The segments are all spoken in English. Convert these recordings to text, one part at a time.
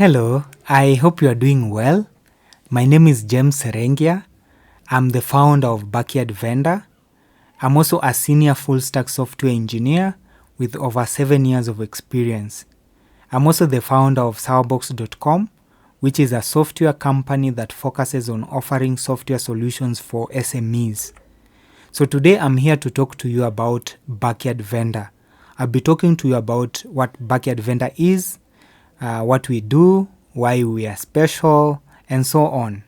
Hello, I hope you are doing well. My name is James Serengia. I'm the founder of Backyard Vendor. I'm also a senior full-stack software engineer with over 7 years of experience. I'm also the founder of Sourbox.com, which is a software company that focuses on offering software solutions for SMEs. So today I'm here to talk to you about Backyard Vendor. I'll be talking to you about what Backyard Vendor is, what we do, why we are special, and so on.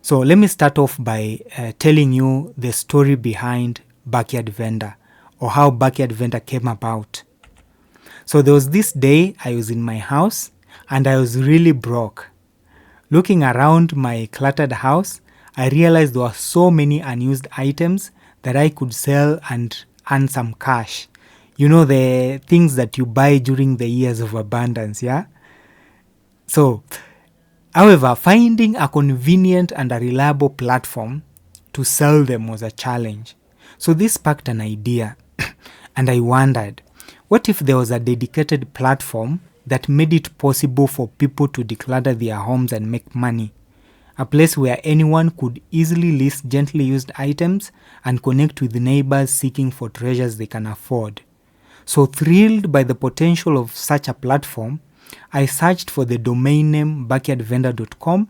So let me start off by telling you the story behind Backyard Vendor, or how Backyard Vendor came about. So there was this day I was in my house and I was really broke. Looking around my cluttered house, I realized there were so many unused items that I could sell and earn some cash. You know, the things that you buy during the years of abundance, yeah? So, however, finding a convenient and a reliable platform to sell them was a challenge. So this sparked an idea, and I wondered, what if there was a dedicated platform that made it possible for people to declutter their homes and make money? A place where anyone could easily list gently used items and connect with neighbors seeking for treasures they can afford. So thrilled by the potential of such a platform, I searched for the domain name backyardvendor.com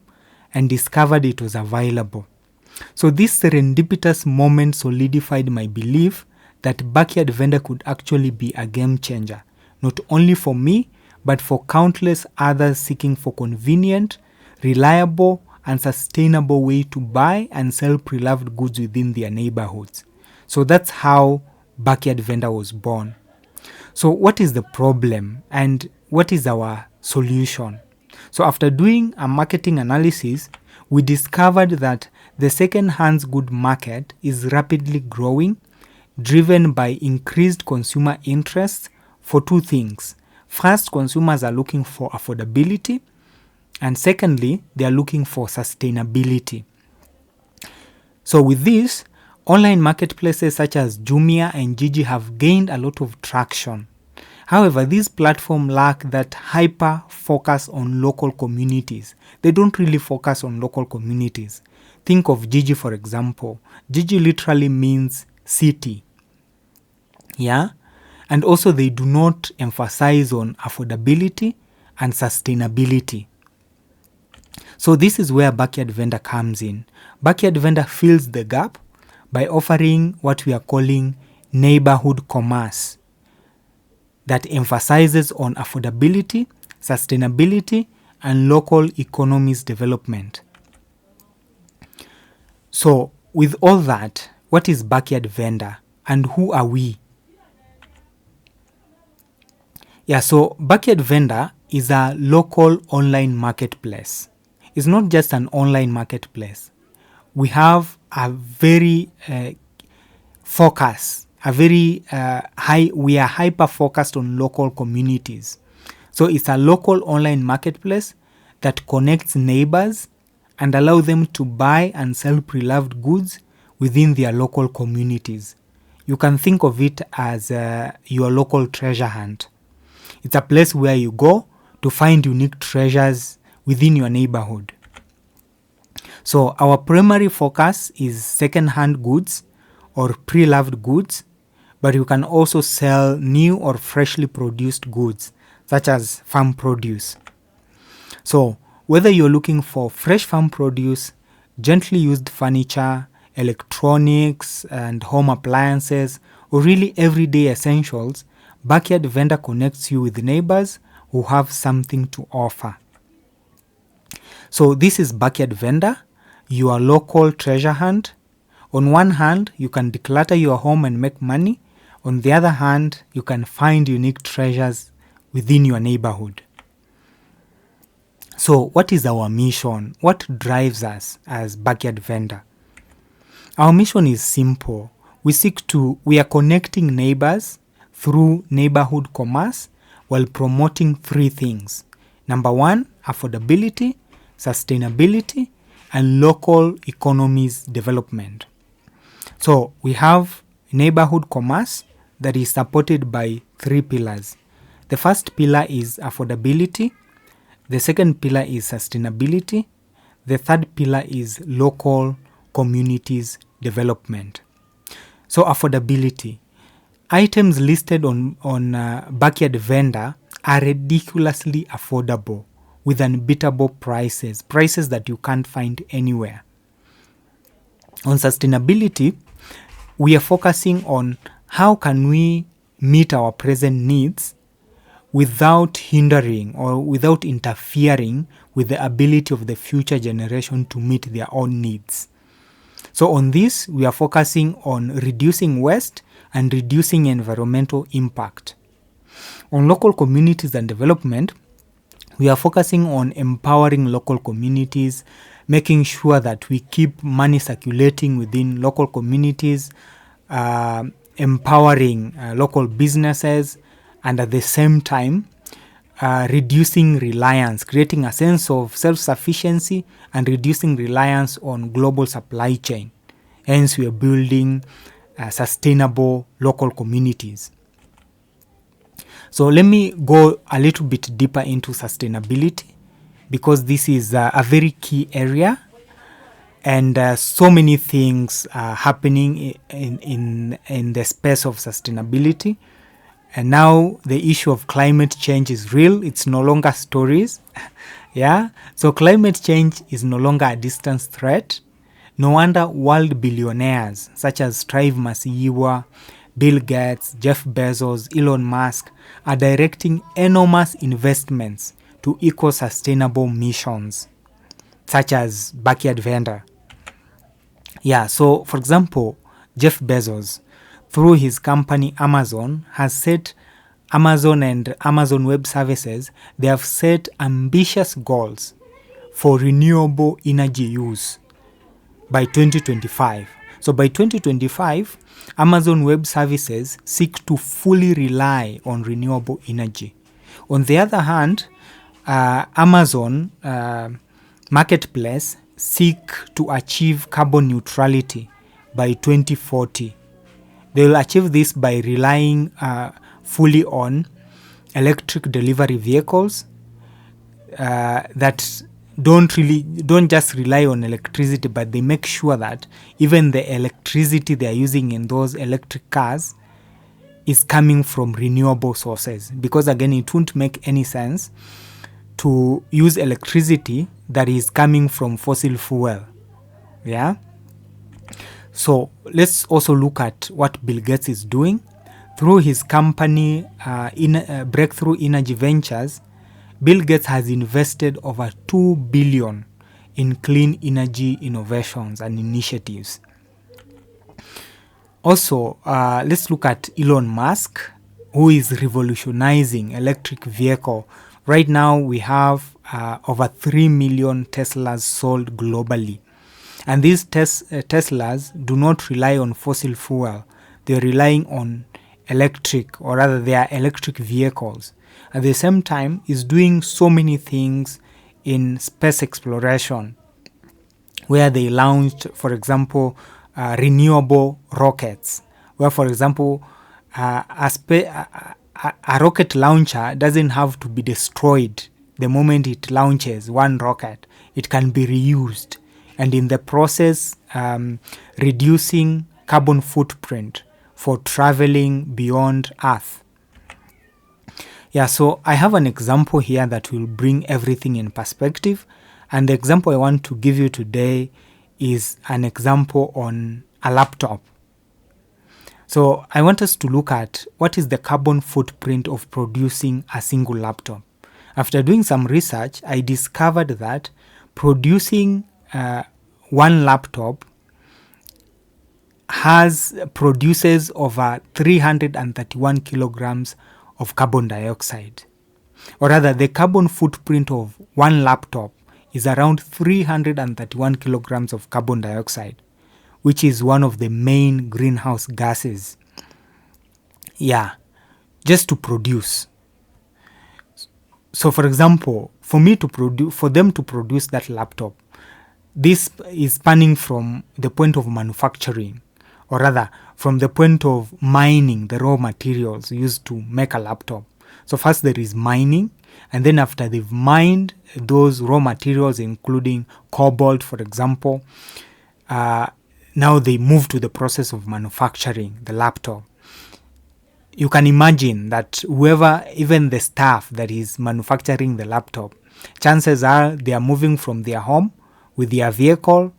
and discovered it was available. So this serendipitous moment solidified my belief that Backyard Vendor could actually be a game changer, not only for me, but for countless others seeking for convenient, reliable, and sustainable way to buy and sell pre-loved goods within their neighborhoods. So that's how Backyard Vendor was born. So what is the problem and what is our solution? So after doing a marketing analysis, we discovered that the second-hand good market is rapidly growing, driven by increased consumer interest for two things. First, consumers are looking for affordability, and secondly, they are looking for sustainability. So with this, online marketplaces such as Jumia and Gigi have gained a lot of traction. However, these platforms lack that hyper focus on local communities. They don't really focus on local communities. Think of Gigi, for example. Gigi literally means city. Yeah? And also they do not emphasize on affordability and sustainability. So this is where Backyard Vendor comes in. Backyard Vendor fills the gap by offering what we are calling neighborhood commerce that emphasizes on affordability, sustainability, and local economies development. So with all that, what is Backyard Vendor and who are we? Yeah, so Backyard Vendor is a local online marketplace. It's not just an online marketplace. We have a very we are hyper focused on local communities. So it's a local online marketplace that connects neighbors and allow them to buy and sell pre-loved goods within their local communities. You can think of it as your local treasure hunt. It's a place where you go to find unique treasures within your neighborhood. So our primary focus is second-hand goods or pre-loved goods, but you can also sell new or freshly produced goods, such as farm produce. So whether you're looking for fresh farm produce, gently used furniture, electronics and home appliances, or really everyday essentials, Backyard Vendor connects you with neighbors who have something to offer. So this is Backyard Vendor, your local treasure hunt. On one hand, you can declutter your home and make money. On the other hand, you can find unique treasures within your neighborhood. So what is our mission? What drives us as Backyard Vendor? Our mission is simple. We are connecting neighbors through neighborhood commerce while promoting three things. Number one, affordability, sustainability, and local economies development. So we have neighborhood commerce that is supported by three pillars. The first pillar is affordability. The second pillar is sustainability. The third pillar is local communities development. So affordability. Items listed on Backyard Vendor are ridiculously affordable with unbeatable prices that you can't find anywhere. On sustainability, we are focusing on how can we meet our present needs without hindering or without interfering with the ability of the future generation to meet their own needs. So on this, we are focusing on reducing waste and reducing environmental impact. On local communities and development, we are focusing on empowering local communities, making sure that we keep money circulating within local communities, empowering local businesses, and at the same time, reducing reliance, creating a sense of self-sufficiency and reducing reliance on global supply chain. Hence, we are building sustainable local communities. So let me go a little bit deeper into sustainability, because this is a very key area, and so many things are happening in the space of sustainability. And now the issue of climate change is real. It's no longer stories. Yeah. So climate change is no longer a distant threat. No wonder world billionaires such as Strive Masiyiwa, Bill Gates, Jeff Bezos, Elon Musk are directing enormous investments to eco-sustainable missions such as Backyard Vendor. Yeah, so for example, Jeff Bezos, through his company Amazon, has set Amazon and Amazon Web Services, they have set ambitious goals for renewable energy use by 2025. So by 2025, Amazon Web Services seek to fully rely on renewable energy. On the other hand, Amazon Marketplace seek to achieve carbon neutrality by 2040. They will achieve this by relying fully on electric delivery vehicles that don't just rely on electricity, but they make sure that even the electricity they are using in those electric cars is coming from renewable sources. Because again, it won't make any sense to use electricity that is coming from fossil fuel. Yeah. So let's also look at what Bill Gates is doing. Through his company Breakthrough Energy Ventures, Bill Gates has invested over $2 billion in clean energy innovations and initiatives. Also, let's look at Elon Musk, who is revolutionizing electric vehicle. Right now, we have over 3 million Teslas sold globally. And these Teslas do not rely on fossil fuel. They're relying on electric, or rather they are electric vehicles. At the same time, is doing so many things in space exploration, where they launched, for example, renewable rockets, where, for example, a rocket launcher doesn't have to be destroyed the moment it launches one rocket. It can be reused, and in the process, reducing carbon footprint for traveling beyond Earth. Yeah, so I have an example here that will bring everything in perspective. And the example I want to give you today is an example on a laptop. So I want us to look at what is the carbon footprint of producing a single laptop. After doing some research, I discovered that producing one laptop produces over 331 kilograms of carbon dioxide. Or rather, the carbon footprint of one laptop is around 331 kilograms of carbon dioxide, which is one of the main greenhouse gases. Yeah, just to produce. So for example, for them to produce that laptop, this is spanning from the point of manufacturing, or rather from the point of mining the raw materials used to make a laptop. So first there is mining, and then after they've mined those raw materials, including cobalt, for example, now they move to the process of manufacturing the laptop. You can imagine that whoever, even the staff that is manufacturing the laptop, chances are they are moving from their home with their vehicle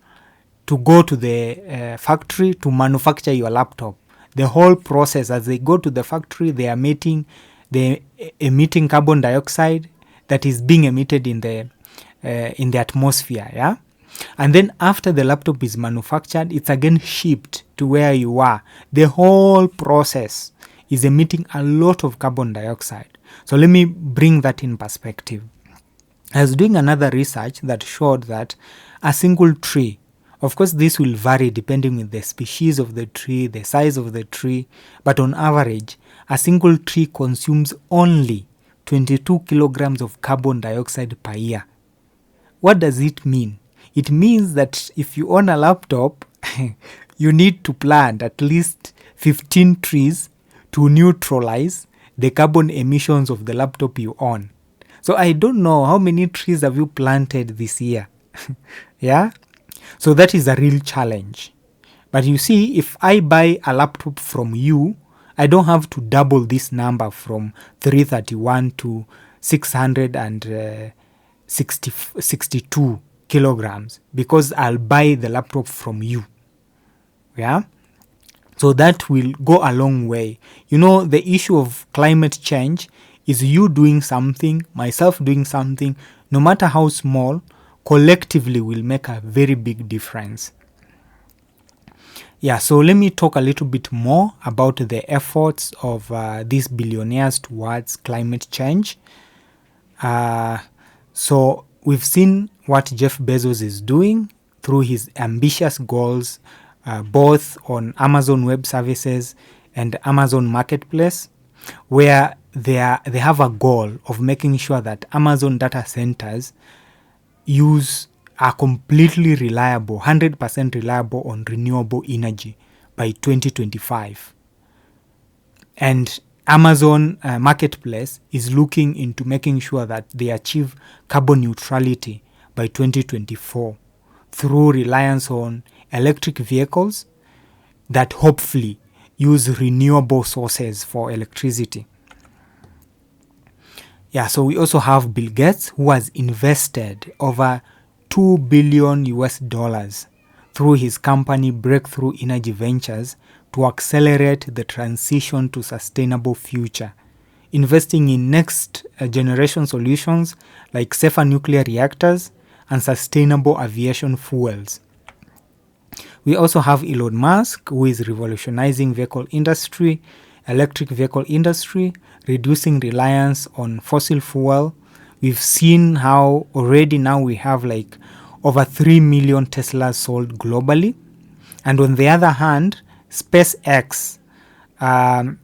to go to the factory to manufacture your laptop. The whole process, as they go to the factory, they are emitting carbon dioxide that is being emitted in the atmosphere, yeah. And then after the laptop is manufactured, it's again shipped to where you are. The whole process is emitting a lot of carbon dioxide. So let me bring that in perspective. I was doing another research that showed that a single tree, of course this will vary depending on the species of the tree, the size of the tree, but on average, a single tree consumes only 22 kilograms of carbon dioxide per year. What does it mean? It means that if you own a laptop, you need to plant at least 15 trees to neutralize the carbon emissions of the laptop you own. So I don't know how many trees have you planted this year. Yeah? So that is a real challenge. But you see, if I buy a laptop from you, I don't have to double this number from 331 to 662 kilograms because I'll buy the laptop from you. Yeah? So that will go a long way. You know, the issue of climate change is you doing something, myself doing something, no matter how small, collectively will make a very big difference. Yeah, so let me talk a little bit more about the efforts of these billionaires towards climate change. So we've seen what Jeff Bezos is doing through his ambitious goals, both on Amazon Web Services and Amazon Marketplace, where they have a goal of making sure that Amazon data centers are completely reliable, 100% reliable on renewable energy by 2025. And Amazon Marketplace is looking into making sure that they achieve carbon neutrality by 2024 through reliance on electric vehicles that hopefully use renewable sources for electricity. Yeah, so we also have Bill Gates, who has invested over $2 billion through his company Breakthrough Energy Ventures to accelerate the transition to sustainable future, investing in next generation solutions like safer nuclear reactors and sustainable aviation fuels. We also have Elon Musk, who is revolutionizing electric vehicle industry, reducing reliance on fossil fuel. We've seen how already now we have like over 3 million Teslas sold globally. And on the other hand, SpaceX has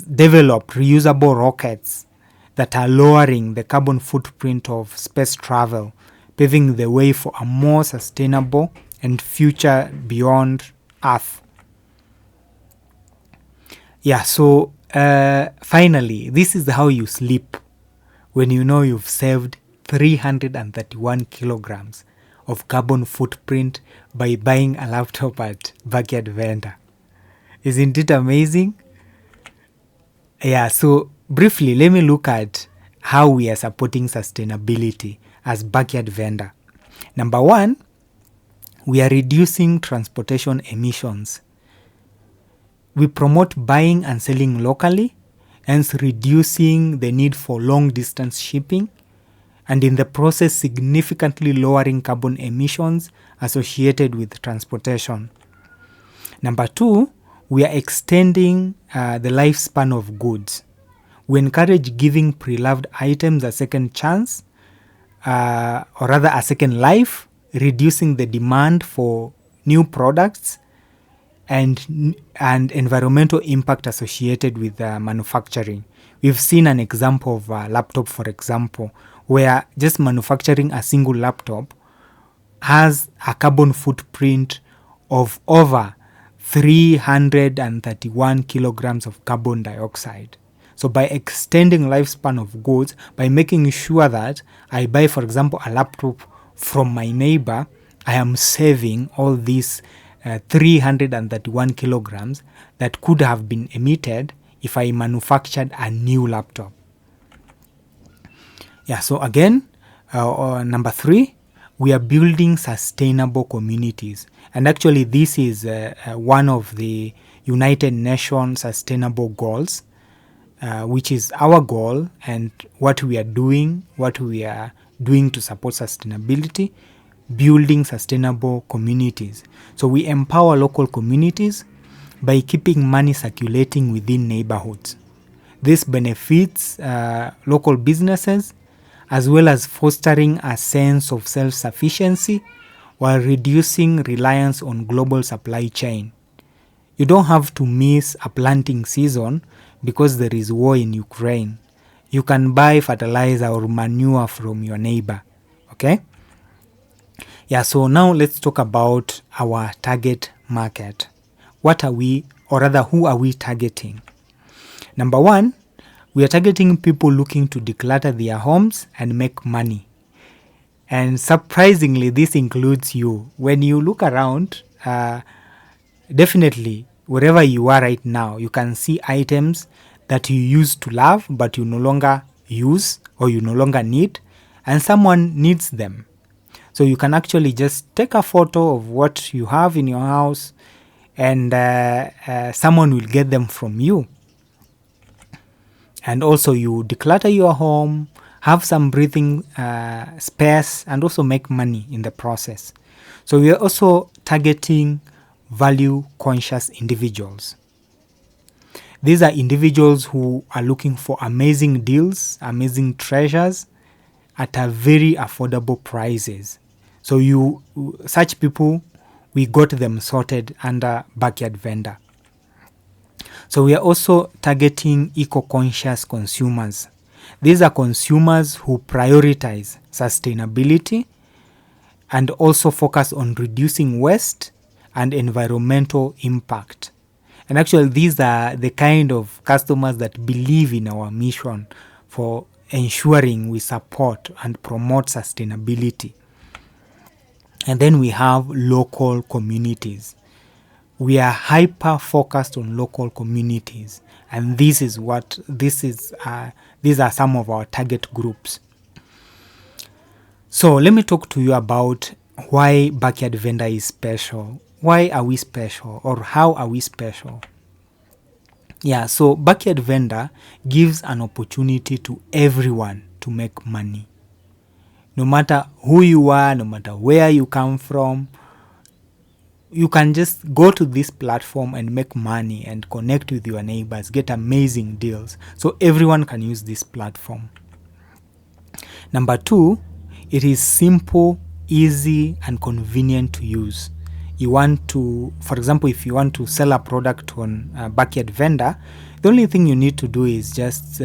developed reusable rockets that are lowering the carbon footprint of space travel, paving the way for a more sustainable and future beyond Earth. Yeah, so finally, this is how you sleep when you know you've saved 331 kilograms of carbon footprint by buying a laptop at Backyard Vendor. Isn't it amazing? Yeah, so briefly, let me look at how we are supporting sustainability as Backyard Vendor. Number one, we are reducing transportation emissions. We promote buying and selling locally, hence reducing the need for long-distance shipping, and in the process significantly lowering carbon emissions associated with transportation. Number two, we are extending the lifespan of goods. We encourage giving pre-loved items a second chance, or rather a second life, reducing the demand for new products and environmental impact associated with manufacturing. We've seen an example of a laptop, for example, where just manufacturing a single laptop has a carbon footprint of over 331 kilograms of carbon dioxide. So by extending lifespan of goods, by making sure that I buy, for example, a laptop from my neighbor, I am saving all these 331 kilograms that could have been emitted if I manufactured a new laptop. Yeah, so again, number 3, we are building sustainable communities. And actually, this is one of the United Nations Sustainable Goals, which is our goal and what we are doing to support sustainability, building sustainable communities. So we empower local communities by keeping money circulating within neighborhoods. This benefits local businesses as well as fostering a sense of self-sufficiency while reducing reliance on global supply chain. You don't have to miss a planting season because there is war in Ukraine. You can buy fertilizer or manure from your neighbor. Okay? Yeah, so now let's talk about our target market. What are we, or rather, who are we targeting? Number 1, we are targeting people looking to declutter their homes and make money. And surprisingly, this includes you. When you look around, definitely, wherever you are right now, you can see items that you used to love but you no longer use or you no longer need, and someone needs them. So you can actually just take a photo of what you have in your house and someone will get them from you. And also you declutter your home, have some breathing space, and also make money in the process. So we are also targeting value-conscious individuals. These are individuals who are looking for amazing deals, amazing treasures at a very affordable prices. So such people, we got them sorted under Backyard Vendor. So we are also targeting eco-conscious consumers. These are consumers who prioritize sustainability and also focus on reducing waste and environmental impact. And actually, these are the kind of customers that believe in our mission for ensuring we support and promote sustainability. And then we have local communities. We are hyper focused on local communities, and these are some of our target groups. So let me talk to you about why Backyard Vendor is special. Why are we special, or how are we special? Yeah, so Backyard Vendor gives an opportunity to everyone to make money. No matter who you are, no matter where you come from, you can just go to this platform and make money and connect with your neighbors, get amazing deals. So everyone can use this platform. Number 2, it is simple, easy, and convenient to use. You want to, for example, if you want to sell a product on Backyard Vendor, the only thing you need to do is just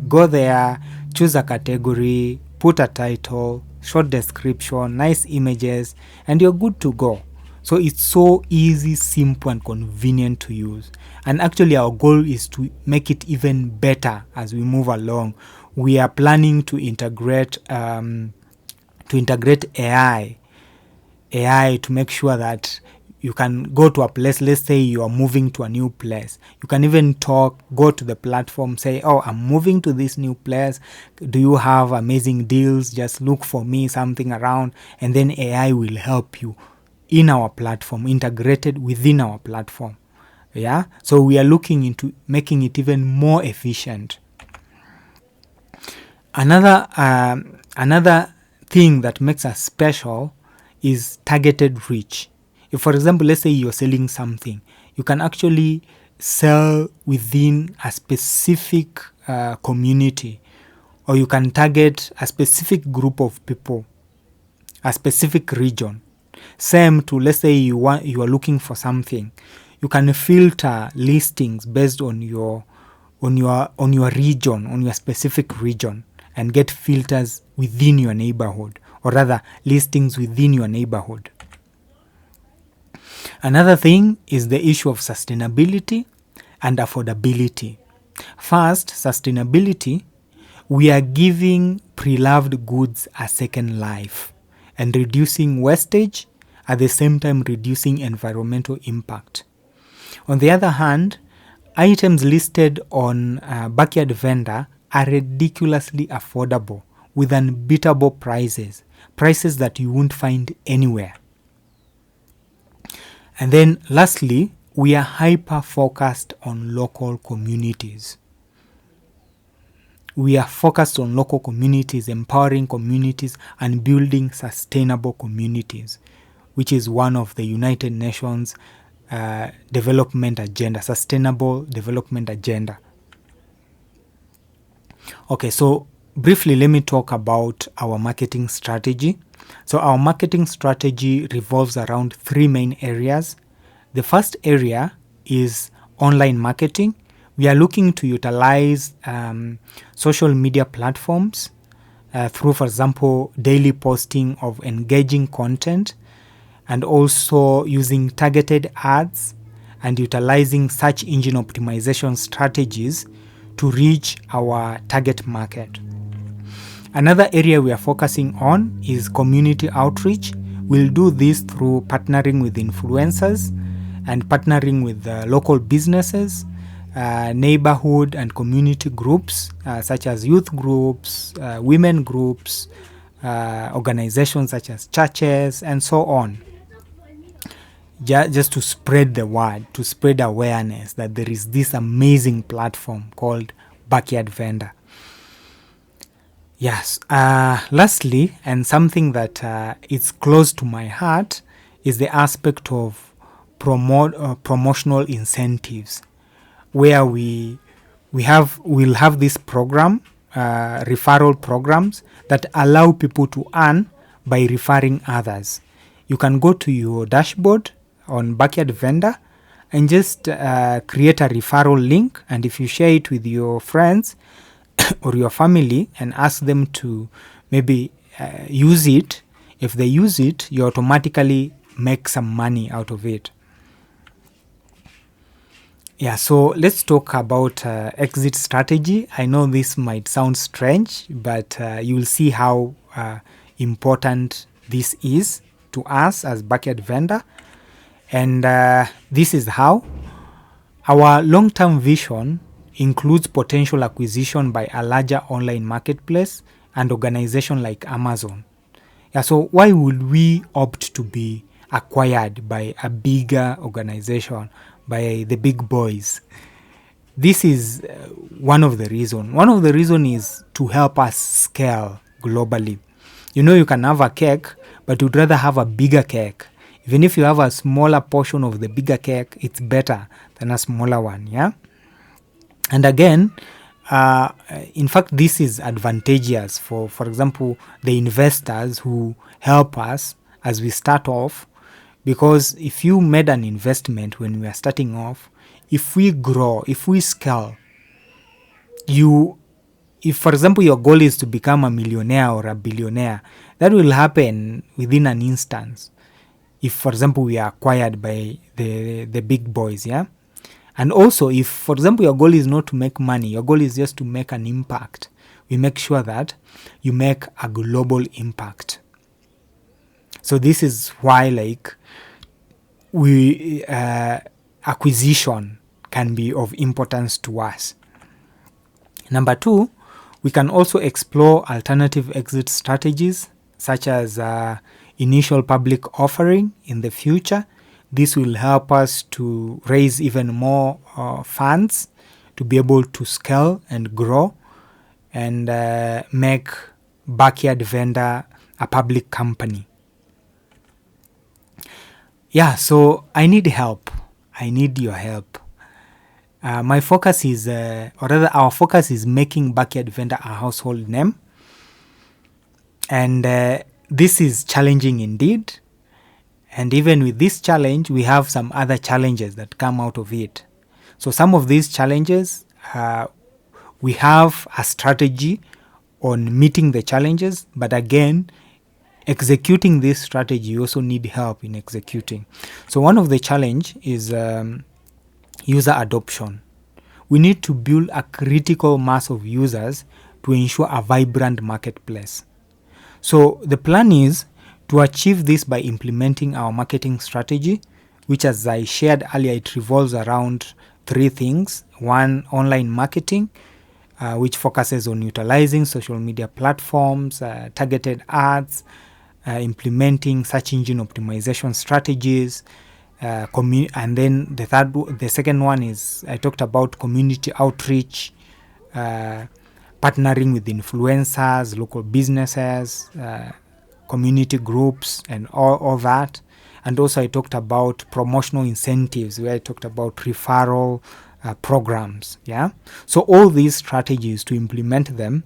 go there, choose a category, put a title, short description, nice images, and you're good to go. So it's so easy, simple, and convenient to use. And actually, our goal is to make it even better as we move along. We are planning to integrate AI to make sure that you can go to a place. Let's say you are moving to a new place. You can even go to the platform, say, oh, I'm moving to this new place. Do you have amazing deals? Just look for me something around. And then AI will help you in our platform, integrated within our platform. Yeah. So we are looking into making it even more efficient. Another thing that makes us special is targeted reach. If, for example, let's say you're selling something, you can actually sell within a specific community, or you can target a specific group of people, a specific region. Same to, let's say you are looking for something, you can filter listings based on your region, on your specific region, and get filters within your neighborhood, or rather listings within your neighborhood. Another thing is the issue of sustainability and affordability. First, sustainability. We are giving pre-loved goods a second life and reducing wastage, at the same time reducing environmental impact. On the other hand, items listed on Backyard Vendor are ridiculously affordable with unbeatable prices that you won't find anywhere. And then lastly, we are hyper focused on local communities. We are focused on local communities, empowering communities, and building sustainable communities, which is one of the United Nations development agenda, sustainable development agenda. Okay, so briefly, let me talk about our marketing strategy. So our marketing strategy revolves around three main areas. The first area is online marketing. We are looking to utilize social media platforms through, for example, daily posting of engaging content, and also using targeted ads and utilizing search engine optimization strategies to reach our target market. Another area we are focusing on is community outreach. We'll do this through partnering with influencers and partnering with local businesses, neighborhood and community groups such as youth groups, women groups, organizations such as churches, and so on. Just to spread the word, to spread awareness that there is this amazing platform called Backyard Vendor. Yes. Lastly, and something that is close to my heart, is the aspect of promotional incentives, where we'll have this program, referral programs that allow people to earn by referring others. You can go to your dashboard on Backyard Vendor and just create a referral link, and if you share it with your friends or your family and ask them to maybe use it, if they use it, you automatically make some money out of it. Yeah, so let's talk about exit strategy. I know this might sound strange, but you will see how important this is to us as Backyard Vendor. And this is how. Our long-term vision includes potential acquisition by a larger online marketplace and organization like Amazon. Yeah, so why would we opt to be acquired by a bigger organization, by the big boys? This is one of the reasons. One of the reasons is to help us scale globally. You know, you can have a cake, but you'd rather have a bigger cake. Even if you have a smaller portion of the bigger cake, it's better than a smaller one, yeah? And again, in fact, this is advantageous for example, the investors who help us as we start off, because if you made an investment when we are starting off, if we grow, if we scale, if, for example, your goal is to become a millionaire or a billionaire, that will happen within an instance. If, for example, we are acquired by the big boys, yeah? And also, if, for example, your goal is not to make money, your goal is just to make an impact, we make sure that you make a global impact. So this is why, like, acquisition can be of importance to us. Number two, we can also explore alternative exit strategies, such as initial public offering in the future. This will help us to raise even more funds to be able to scale and grow and make Backyard Vendor a public company. Yeah, so I need help. I need your help. My focus is, or rather our focus is making Backyard Vendor a household name. And this is challenging indeed. And even with this challenge, we have some other challenges that come out of it. So some of these challenges, we have a strategy on meeting the challenges, but again, executing this strategy, you also need help in executing. So one of the challenge is user adoption. we need to build a critical mass of users to ensure a vibrant marketplace. So the plan is to achieve this by implementing our marketing strategy, which, as I shared earlier, it revolves around three things. One, online marketing, which focuses on utilizing social media platforms, targeted ads, implementing search engine optimization strategies, and then the second one is, I talked about community outreach, partnering with influencers, local businesses, community groups, and all that. And also I talked about promotional incentives, where I talked about referral programs. Yeah. So all these strategies, to implement them,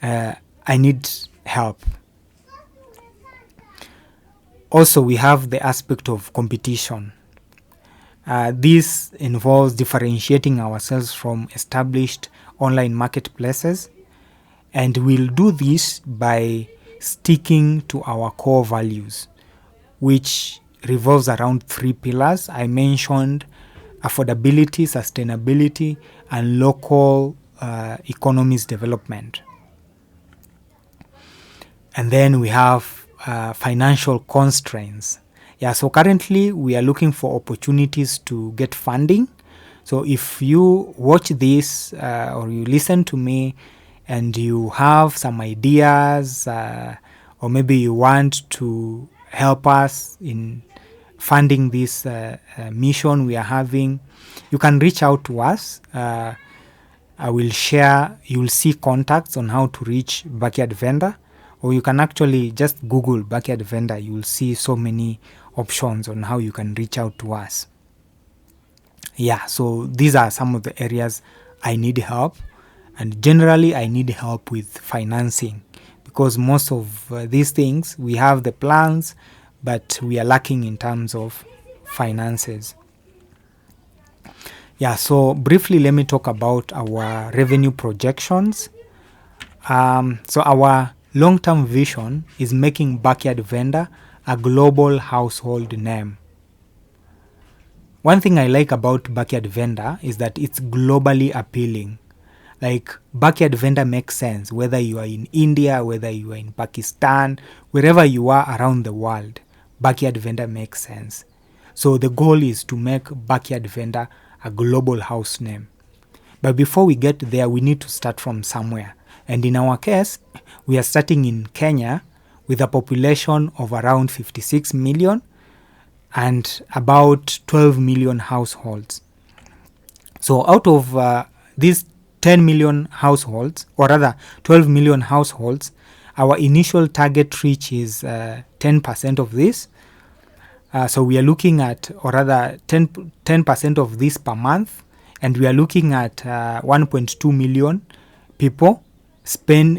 I need help. Also, we have the aspect of competition. This involves differentiating ourselves from established online marketplaces, and we'll do this by sticking to our core values, which revolves around three pillars. I mentioned affordability, sustainability, and local economies development. And then we have financial constraints. Yeah, so currently we are looking for opportunities to get funding. So if you watch this or you listen to me and you have some ideas, or maybe you want to help us in funding this mission we are having, you can reach out to us. I will share, you'll see contacts on how to reach Backyard Vendor, or you can actually just Google Backyard Vendor. You will see so many options on how you can reach out to us. Yeah, so these are some of the areas I need help. And generally, I need help with financing, because most of these things, we have the plans, but we are lacking in terms of finances. Yeah, so briefly, let me talk about our revenue projections. So our long-term vision is making Backyard Vendor a global household name. One thing I like about Backyard Vendor is that it's globally appealing. Like, Backyard Vendor makes sense whether you are in India, whether you are in Pakistan, wherever you are around the world. Backyard Vendor makes sense. So the goal is to make Backyard Vendor a global house name. But before we get there, we need to start from somewhere. And in our case, we are starting in Kenya with a population of around 56 million and about 12 million households. So out of these 10 million households, or rather 12 million households, our initial target reach is 10% of this. So we are looking at, or rather 10% of this per month, and we are looking at 1.2 million people spending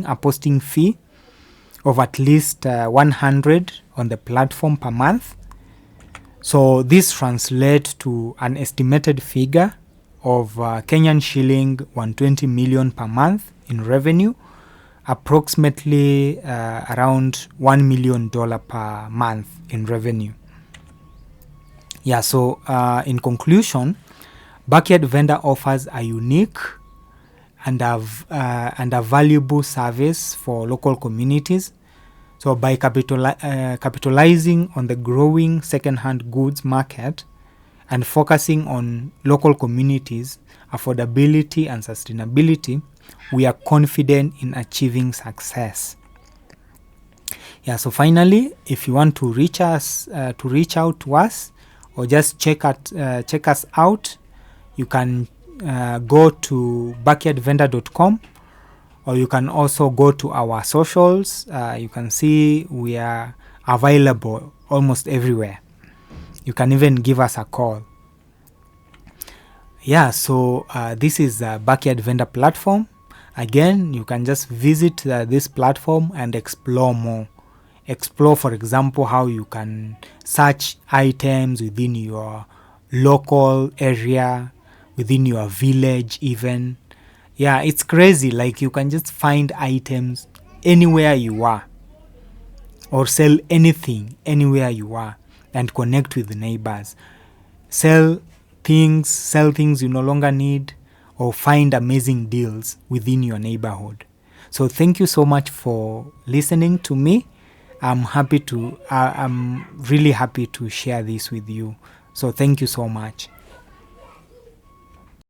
a posting fee of at least 100 on the platform per month. So this translates to an estimated figure of Kenyan shilling 120 million per month in revenue, approximately around $1 million per month in revenue. Yeah, so in conclusion, Backyard Vendor offers a unique and a valuable service for local communities. So by capitalizing on the growing second-hand goods market and focusing on local communities, affordability and sustainability, we are confident in achieving success. Yeah, so finally, if you want to reach out to us, or just check us out, you can go to backyardvendor.com, or you can also go to our socials. You can see we are available almost everywhere. You can even give us a call. Yeah, so this is a Backyard Vendor platform. Again, you can just visit this platform and explore more. Explore, for example, how you can search items within your local area, within your village even. Yeah, it's crazy. Like, you can just find items anywhere you are, or sell anything anywhere you are, and connect with the neighbors. Sell things, sell things you no longer need, or find amazing deals within your neighborhood. So thank you so much for listening to me. I'm really happy to share this with you. So thank you so much.